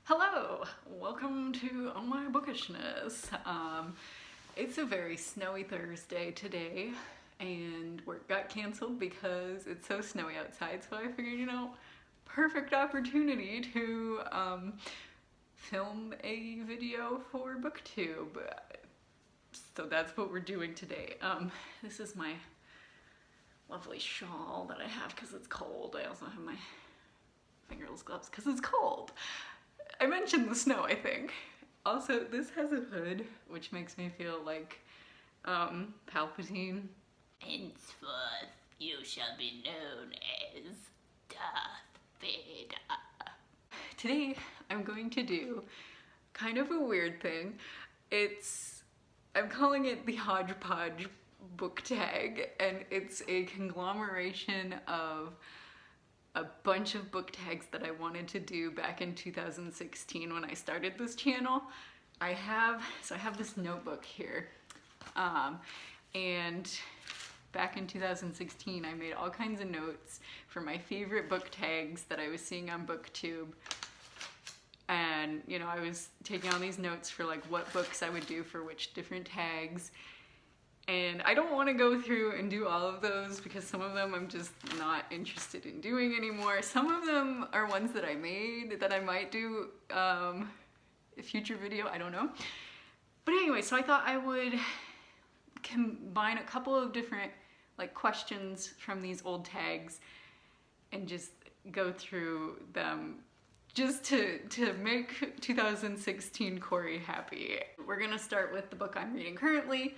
Hello! Welcome to Oh My Bookishness. It's a very snowy Thursday today, and work got canceled because it's so snowy outside, so I figured, perfect opportunity to film a video for BookTube. So that's what we're doing today. This is my lovely shawl that I have because it's cold. I also have my fingerless gloves because it's cold. I mentioned the snow, I think. Also, this has a hood, which makes me feel like Palpatine. Henceforth you shall be known as Darth Vader. Today, I'm going to do kind of a weird thing. I'm calling it the Hodge Podge book tag, and it's a conglomeration of a bunch of book tags that I wanted to do back in 2016 when I started this channel. I have this notebook here, and back in 2016 I made all kinds of notes for my favorite book tags that I was seeing on BookTube, and I was taking all these notes for like what books I would do for which different tags. And I don't want to go through and do all of those because some of them I'm just not interested in doing anymore. Some of them are ones that I made that I might do a future video, I don't know. But anyway, so I thought I would combine a couple of different questions from these old tags and just go through them just to make 2016 Corey happy. We're gonna start with the book I'm reading currently,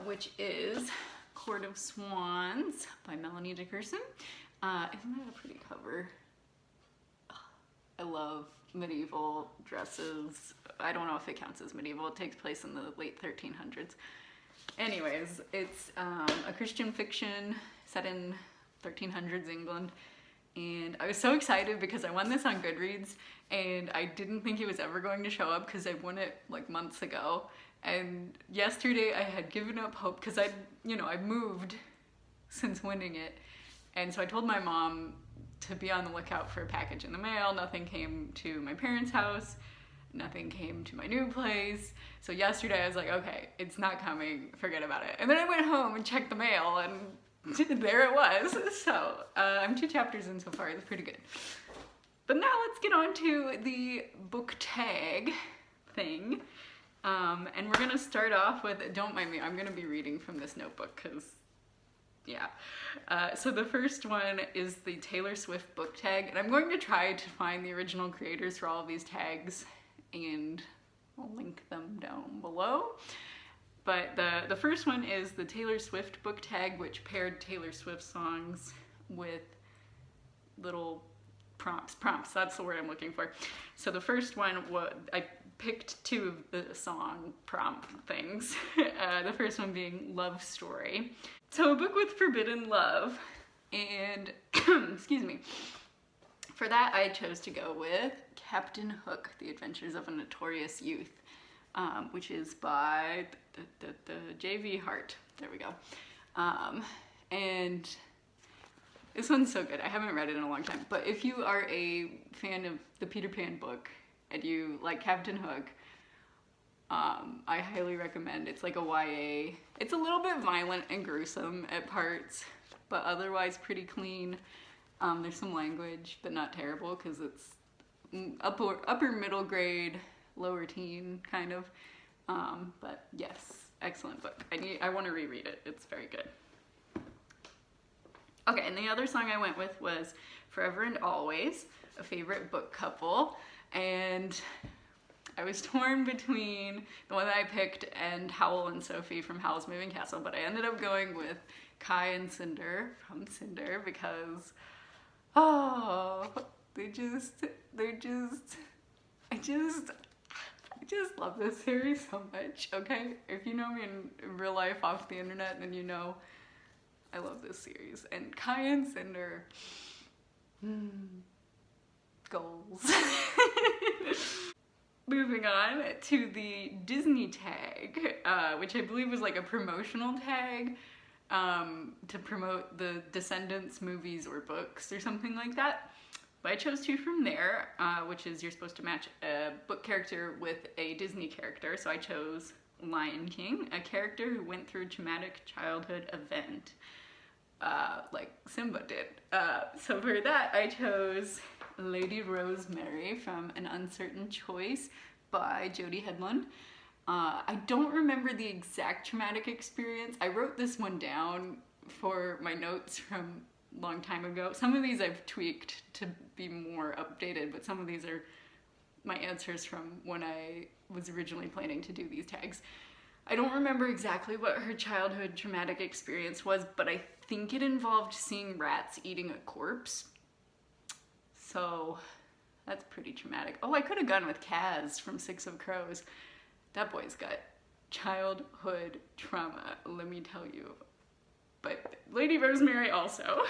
which is Court of Swans by Melanie Dickerson. Isn't that a pretty cover? I love medieval dresses. I don't know if it counts as medieval. It takes place in the late 1300s. Anyways, it's a Christian fiction set in 1300s England. And I was so excited because I won this on Goodreads, and I didn't think it was ever going to show up because I won it like months ago. And yesterday I had given up hope because I'd moved since winning it. And so I told my mom to be on the lookout for a package in the mail. Nothing came to my parents' house. Nothing came to my new place. So yesterday I was like, okay, it's not coming, forget about it. And then I went home and checked the mail, and there it was. So I'm 2 chapters in so far, it's pretty good. But now let's get on to the book tag thing. And we're gonna start off with, don't mind me, I'm gonna be reading from this notebook because, yeah. So the first one is the Taylor Swift book tag, and I'm going to try to find the original creators for all of these tags, and I'll link them down below. But the first one is the Taylor Swift book tag, which paired Taylor Swift songs with little prompts, that's the word I'm looking for. So the first one, I picked 2 of the song prompt things. The first one being Love Story. So a book with forbidden love, and excuse me. For that I chose to go with Captain Hook, The Adventures of a Notorious Youth, which is by the J.V. Hart. There we go. And this one's so good. I haven't read it in a long time, but if you are a fan of the Peter Pan book and you like Captain Hook, I highly recommend. It's like a YA. It's a little bit violent and gruesome at parts, but otherwise pretty clean. There's some language, but not terrible because it's upper middle grade, lower teen kind of. But yes, excellent book. I want to reread it. It's very good. Okay, and the other song I went with was Forever and Always, a favorite book couple. And I was torn between the one that I picked and Howl and Sophie from Howl's Moving Castle, but I ended up going with Kai and Cinder from Cinder because, I just love this series so much, okay? If you know me in real life off the internet, then you know I love this series. And Kai and Cinder, goals. Moving on to the Disney tag, which I believe was like a promotional tag to promote the Descendants movies or books or something like that. But I chose two from there, which is you're supposed to match a book character with a Disney character. So I chose Lion King, a character who went through a traumatic childhood event, like Simba did. So for that, I chose Lady Rosemary from An Uncertain Choice by Jodie Hedlund. I don't remember the exact traumatic experience. I wrote this one down for my notes from a long time ago. Some of these I've tweaked to be more updated, but some of these are my answers from when I was originally planning to do these tags. I don't remember exactly what her childhood traumatic experience was, but I think it involved seeing rats eating a corpse. So that's pretty traumatic. Oh, I could have gone with Kaz from Six of Crows. That boy's got childhood trauma, let me tell you. But Lady Rosemary also.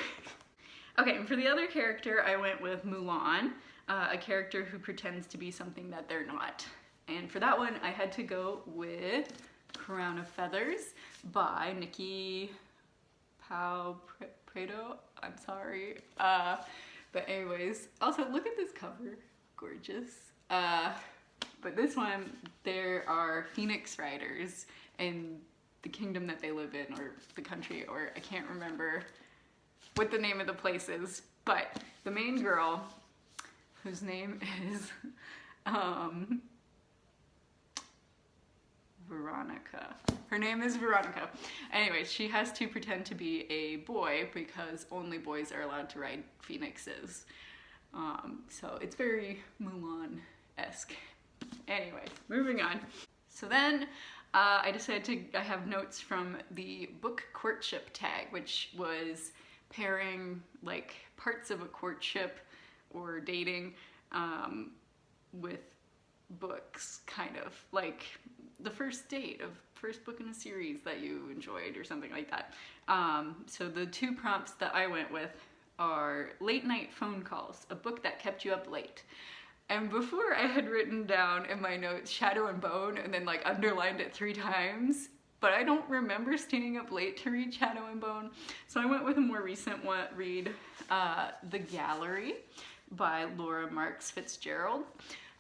Okay, and for the other character, I went with Mulan, a character who pretends to be something that they're not. And for that one, I had to go with Crown of Feathers by Nikki Prado. I'm sorry. But anyways, also look at this cover, gorgeous. But this one, there are phoenix riders in the kingdom that they live in, or the country, or I can't remember what the name of the place is, but the main girl, whose name is Veronica. Her name is Veronica. Anyways, she has to pretend to be a boy because only boys are allowed to ride phoenixes. So it's very Mulan-esque. Anyways, moving on. So then I decided I have notes from the book courtship tag, which was pairing like parts of a courtship or dating with books, kind of like the first date of first book in a series that you enjoyed or something like that. So the two prompts that I went with are Late Night Phone Calls, a book that kept you up late. And before I had written down in my notes Shadow and Bone and then like underlined it 3 times, but I don't remember staying up late to read Shadow and Bone. So I went with a more recent one, read The Gallery by Laura Marks Fitzgerald.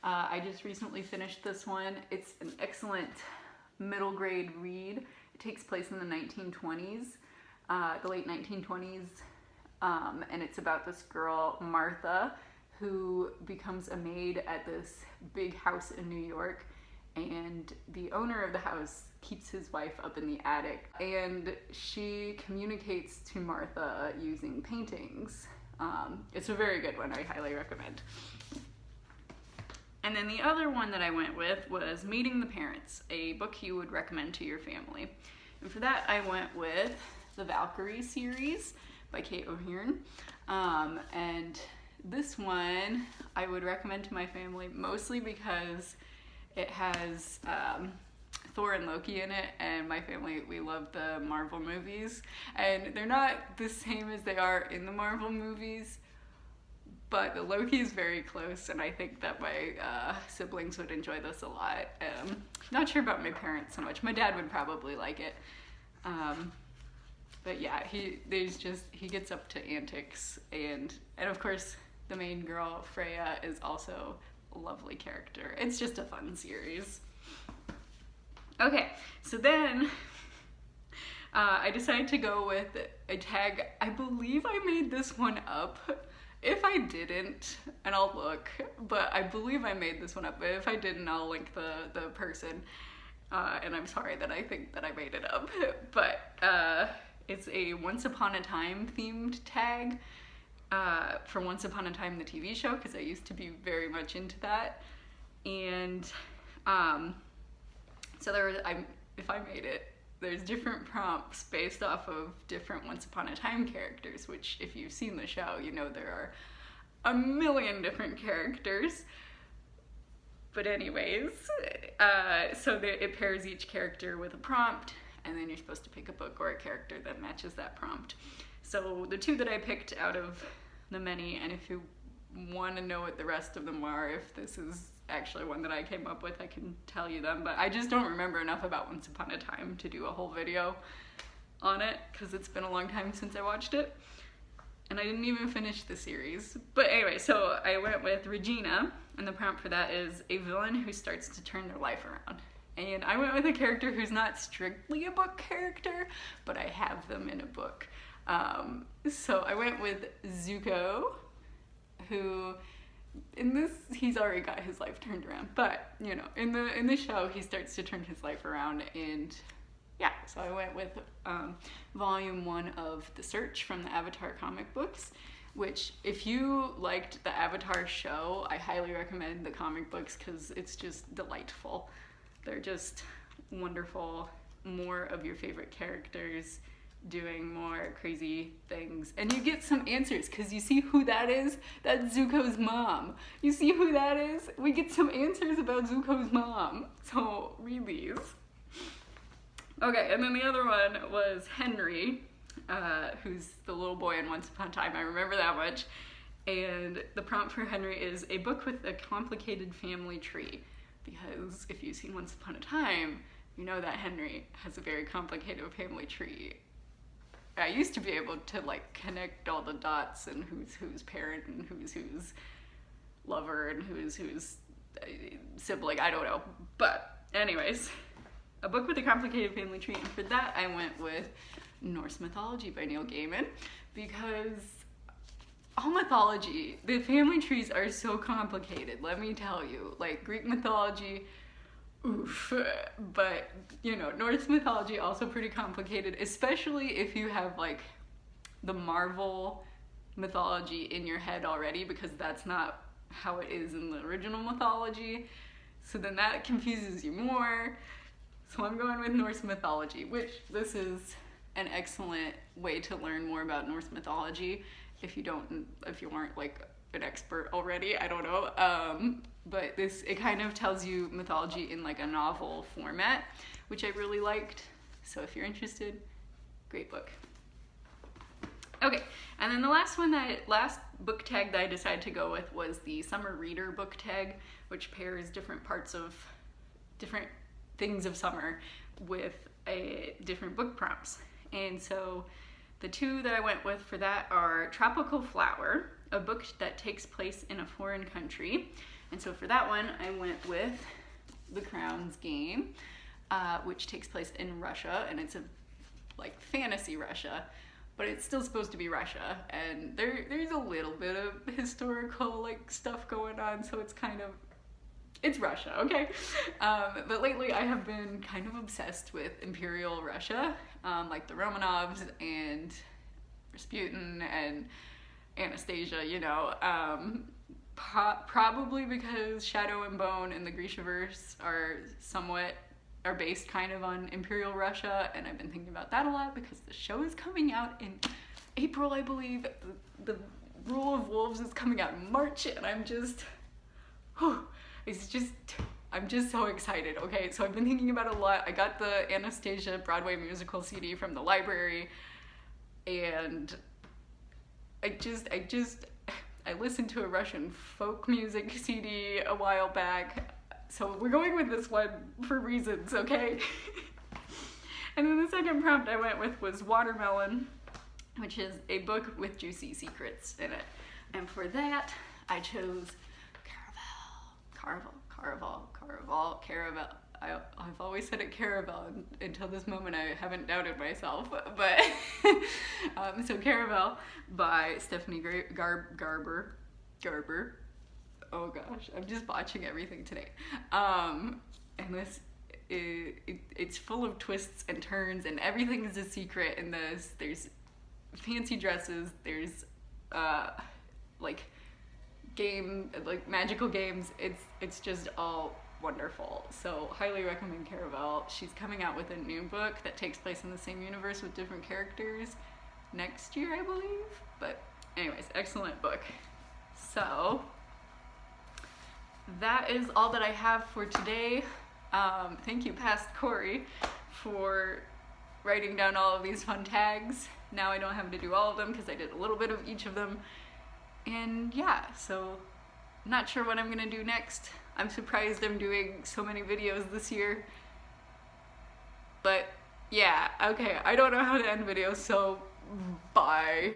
I just recently finished this one. It's an excellent middle grade read. It takes place in the 1920s, the late 1920s, and it's about this girl, Martha, who becomes a maid at this big house in New York, and the owner of the house keeps his wife up in the attic, and she communicates to Martha using paintings. It's a very good one, I highly recommend. And then the other one that I went with was Meeting the Parents, a book you would recommend to your family. And for that, I went with the Valkyrie series by Kate O'Hearn. And this one I would recommend to my family mostly because it has Thor and Loki in it, and my family, we love the Marvel movies. And they're not the same as they are in the Marvel movies, but the Loki is very close, and I think that my siblings would enjoy this a lot. Not sure about my parents so much. My dad would probably like it. But yeah, he gets up to antics, and of course the main girl, Freya, is also a lovely character. It's just a fun series. Okay, so then I decided to go with a tag. I believe I made this one up. If I didn't, and I'll look, but I believe I made this one up, but if I didn't, I'll link the person, and I'm sorry that I think that I made it up, but it's a Once Upon a Time themed tag for Once Upon a Time the TV show, because I used to be very much into that, and so if I made it, there's different prompts based off of different Once Upon a Time characters, which if you've seen the show, you know there are a million different characters. But anyways, so it pairs each character with a prompt, and then you're supposed to pick a book or a character that matches that prompt. So the 2 that I picked out of the many, and if you want to know what the rest of them are, if this is actually one that I came up with, I can tell you them, but I just don't remember enough about Once Upon a Time to do a whole video on it, because it's been a long time since I watched it. and I didn't even finish the series. But anyway, so I went with Regina, and the prompt for that is a villain who starts to turn their life around. And I went with a character who's not strictly a book character, but I have them in a book. So I went with Zuko, who in this, he's already got his life turned around, but you know, in the show, he starts to turn his life around, and yeah, so I went with volume 1 of The Search from the Avatar comic books, which if you liked the Avatar show, I highly recommend the comic books because it's just delightful. They're just wonderful, more of your favorite characters doing more crazy things, and you get some answers because you see who that is. That's Zuko's mom. You see who that is? We get some answers about Zuko's mom, so read these. Okay, and then the other one was Henry, who's the little boy in Once Upon a Time. I remember that much. And the prompt for Henry is a book with a complicated family tree, because if you've seen Once Upon a Time, you know that Henry has a very complicated family tree. I used to be able to like connect all the dots and who's whose parent and who's whose lover and who's whose sibling, I don't know. But anyways, a book with a complicated family tree, and for that I went with Norse Mythology by Neil Gaiman, because all mythology, the family trees are so complicated, let me tell you. Like Greek mythology, oof, but you know, Norse mythology also pretty complicated, especially if you have like the Marvel mythology in your head already, because that's not how it is in the original mythology. So then that confuses you more. So I'm going with Norse mythology, which this is an excellent way to learn more about Norse mythology if you aren't like an expert already, I don't know. But it kind of tells you mythology in like a novel format, which I really liked. So if you're interested, great book. Okay, and then the last book tag that I decided to go with was the Summer Reader book tag, which pairs different things of summer with different book prompts. And so the two that I went with for that are Tropical Flower, a book that takes place in a foreign country. And so for that one, I went with The Crown's Game, which takes place in Russia, and it's a like fantasy Russia, but it's still supposed to be Russia, and there's a little bit of historical like stuff going on, so it's Russia, okay? But lately I have been kind of obsessed with Imperial Russia, like the Romanovs and Rasputin and Anastasia, you know. Probably because Shadow and Bone and the Grishaverse are based kind of on Imperial Russia, and I've been thinking about that a lot because the show is coming out in April, I believe. The Rule of Wolves is coming out in March, and I'm just so excited. Okay, so I've been thinking about it a lot. I got the Anastasia Broadway musical CD from the library, and I listened to a Russian folk music CD a while back, so we're going with this one for reasons, okay? And then the second prompt I went with was Watermelon, which is a book with juicy secrets in it. And for that, I chose Caravel. I've always said it Caravel until this moment. I haven't doubted myself, but so Caravel by Stephanie Garber. Oh gosh, I'm just botching everything today. And this it's full of twists and turns, and everything is a secret in this. There's fancy dresses. There's like magical games. It's just all wonderful. So highly recommend Caravel. She's coming out with a new book that takes place in the same universe with different characters next year, I believe. But anyways, excellent book. So that is all that I have for today. Thank you, Past Corey, for writing down all of these fun tags. Now I don't have to do all of them because I did a little bit of each of them. And yeah, so not sure what I'm gonna do next. I'm surprised I'm doing so many videos this year. But yeah, okay, I don't know how to end videos, so bye.